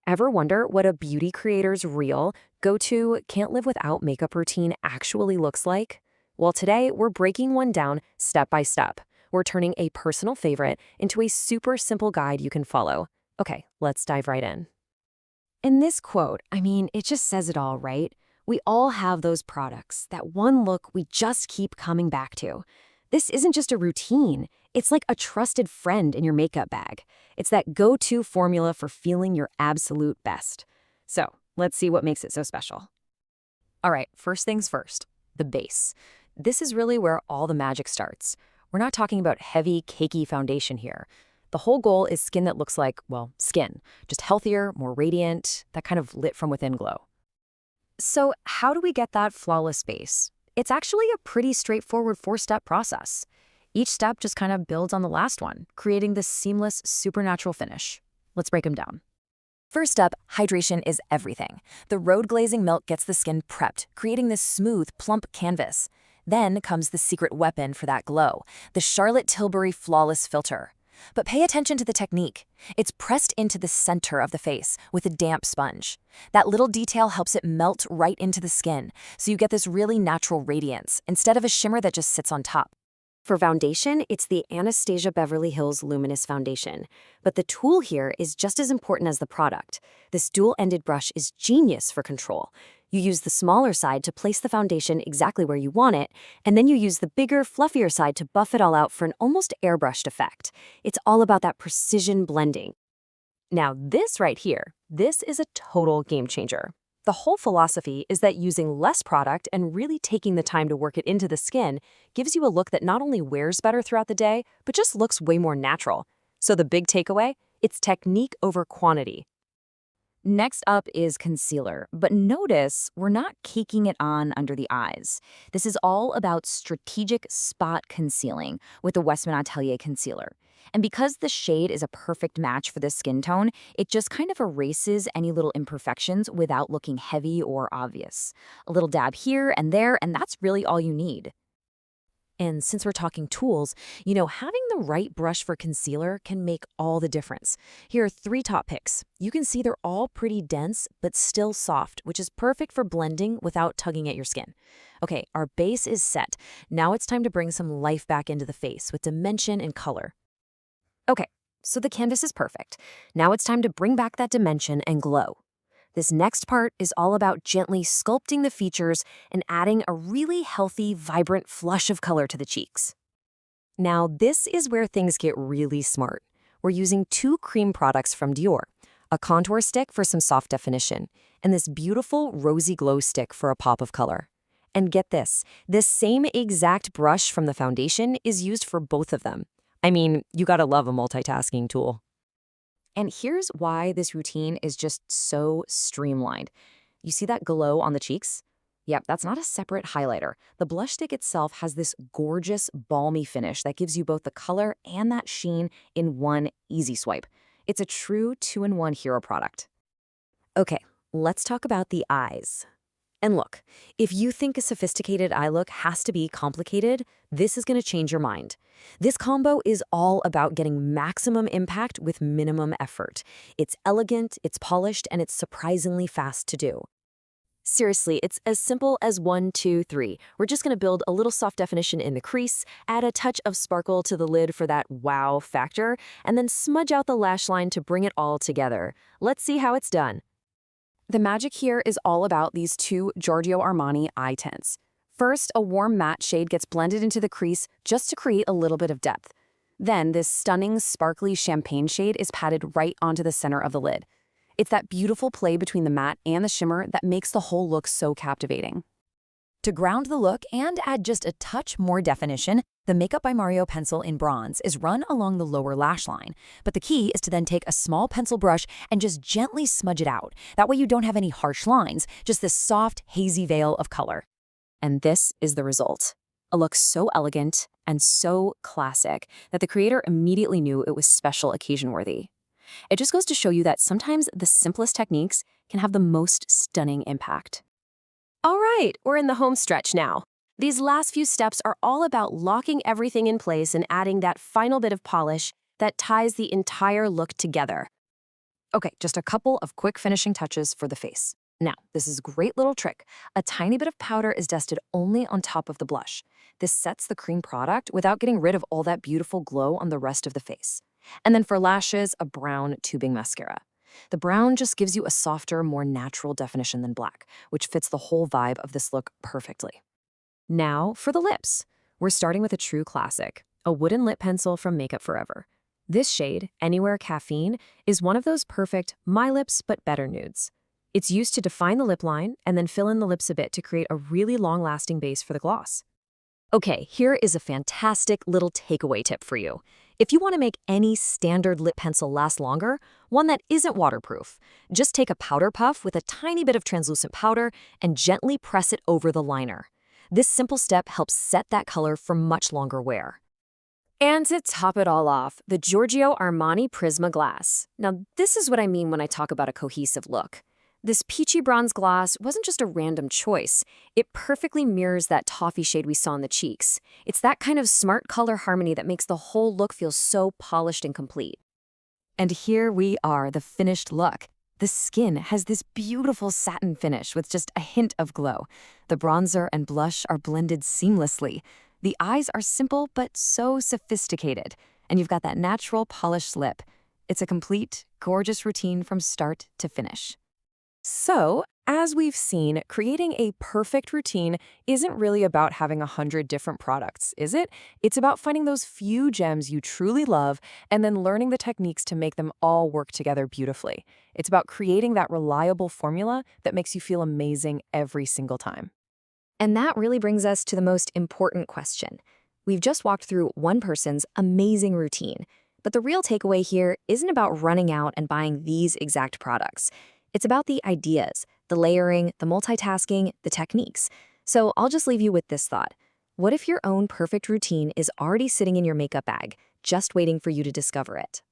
Ever wonder what a beauty creator's real, go-to, can't live without makeup routine actually looks like? Well, today we're breaking one down step by step. We're turning a personal favorite into a super simple guide you can follow. Okay, let's dive right in. In this quote, it just says it all, right? We all have those products, that one look we just keep coming back to. This isn't just a routine, it's like a trusted friend in your makeup bag. It's that go-to formula for feeling your absolute best. So, let's see what makes it so special. All right, first things first, the base. This is really where all the magic starts. We're not talking about heavy, cakey foundation here. The whole goal is skin that looks like, well, skin, just healthier, more radiant, that kind of lit from within glow. So how do we get that flawless base? It's actually a pretty straightforward four-step process. Each step just kind of builds on the last one, creating this seamless, supernatural finish. Let's break them down. First up, hydration is everything. The road glazing milk gets the skin prepped, creating this smooth, plump canvas. Then comes the secret weapon for that glow, the Charlotte Tilbury Flawless Filter. But pay attention to the technique. It's pressed into the center of the face with a damp sponge. That little detail helps it melt right into the skin, so you get this really natural radiance instead of a shimmer that just sits on top. For foundation, it's the Anastasia Beverly Hills Luminous Foundation. But the tool here is just as important as the product. This dual-ended brush is genius for control. You use the smaller side to place the foundation exactly where you want it, and then you use the bigger, fluffier side to buff it all out for an almost airbrushed effect. It's all about that precision blending. Now this right here, this is a total game changer. The whole philosophy is that using less product and really taking the time to work it into the skin gives you a look that not only wears better throughout the day, but just looks way more natural. So the big takeaway? It's technique over quantity. Next up is concealer, but notice we're not caking it on under the eyes. This is all about strategic spot concealing with the Westman Atelier concealer. And because the shade is a perfect match for this skin tone, it just kind of erases any little imperfections without looking heavy or obvious. A little dab here and there, and that's really all you need. And since we're talking tools, having the right brush for concealer can make all the difference. Here are 3 top picks. You can see they're all pretty dense, but still soft, which is perfect for blending without tugging at your skin. Okay, our base is set. Now it's time to bring some life back into the face with dimension and color. Okay, so the canvas is perfect. Now it's time to bring back that dimension and glow. This next part is all about gently sculpting the features and adding a really healthy, vibrant flush of color to the cheeks. Now, this is where things get really smart. We're using 2 cream products from Dior, a contour stick for some soft definition, and this beautiful rosy glow stick for a pop of color. And get this same exact brush from the foundation is used for both of them. You gotta love a multitasking tool. And here's why this routine is just so streamlined. You see that glow on the cheeks? Yep, that's not a separate highlighter. The blush stick itself has this gorgeous, balmy finish that gives you both the color and that sheen in one easy swipe. It's a true 2-in-1 hero product. Okay, let's talk about the eyes. And look, if you think a sophisticated eye look has to be complicated, this is going to change your mind. This combo is all about getting maximum impact with minimum effort. It's elegant, it's polished, and it's surprisingly fast to do. Seriously, it's as simple as 1, 2, 3. We're just going to build a little soft definition in the crease, add a touch of sparkle to the lid for that wow factor, and then smudge out the lash line to bring it all together. Let's see how it's done. The magic here is all about these 2 Giorgio Armani eye tints. First, a warm matte shade gets blended into the crease just to create a little bit of depth. Then, this stunning, sparkly champagne shade is patted right onto the center of the lid. It's that beautiful play between the matte and the shimmer that makes the whole look so captivating. To ground the look and add just a touch more definition, the Makeup by Mario pencil in bronze is run along the lower lash line. But the key is to then take a small pencil brush and just gently smudge it out. That way you don't have any harsh lines, just this soft, hazy veil of color. And this is the result. A look so elegant and so classic that the creator immediately knew it was special occasion-worthy. It just goes to show you that sometimes the simplest techniques can have the most stunning impact. All right, we're in the home stretch now. These last few steps are all about locking everything in place and adding that final bit of polish that ties the entire look together. Okay, just a couple of quick finishing touches for the face. Now, this is a great little trick. A tiny bit of powder is dusted only on top of the blush. This sets the cream product without getting rid of all that beautiful glow on the rest of the face. And then for lashes, a brown tubing mascara. The brown just gives you a softer, more natural definition than black, which fits the whole vibe of this look perfectly. Now for the lips. We're starting with a true classic, a wooden lip pencil from Makeup Forever. This shade, Anywhere Caffeine, is one of those perfect my lips but better nudes. It's used to define the lip line and then fill in the lips a bit to create a really long-lasting base for the gloss. Okay, here is a fantastic little takeaway tip for you. If you want to make any standard lip pencil last longer, one that isn't waterproof, just take a powder puff with a tiny bit of translucent powder and gently press it over the liner. This simple step helps set that color for much longer wear. And to top it all off, the Giorgio Armani Prisma Glass. Now, this is what I mean when I talk about a cohesive look. This peachy bronze gloss wasn't just a random choice. It perfectly mirrors that toffee shade we saw in the cheeks. It's that kind of smart color harmony that makes the whole look feel so polished and complete. And here we are, the finished look. The skin has this beautiful satin finish with just a hint of glow. The bronzer and blush are blended seamlessly. The eyes are simple but so sophisticated. And you've got that natural polished lip. It's a complete, gorgeous routine from start to finish. So, as we've seen, creating a perfect routine isn't really about having 100 different products, is it? It's about finding those few gems you truly love and then learning the techniques to make them all work together beautifully. It's about creating that reliable formula that makes you feel amazing every single time. And that really brings us to the most important question. We've just walked through one person's amazing routine, but the real takeaway here isn't about running out and buying these exact products. It's about the ideas, the layering, the multitasking, the techniques. So I'll just leave you with this thought. What if your own perfect routine is already sitting in your makeup bag, just waiting for you to discover it?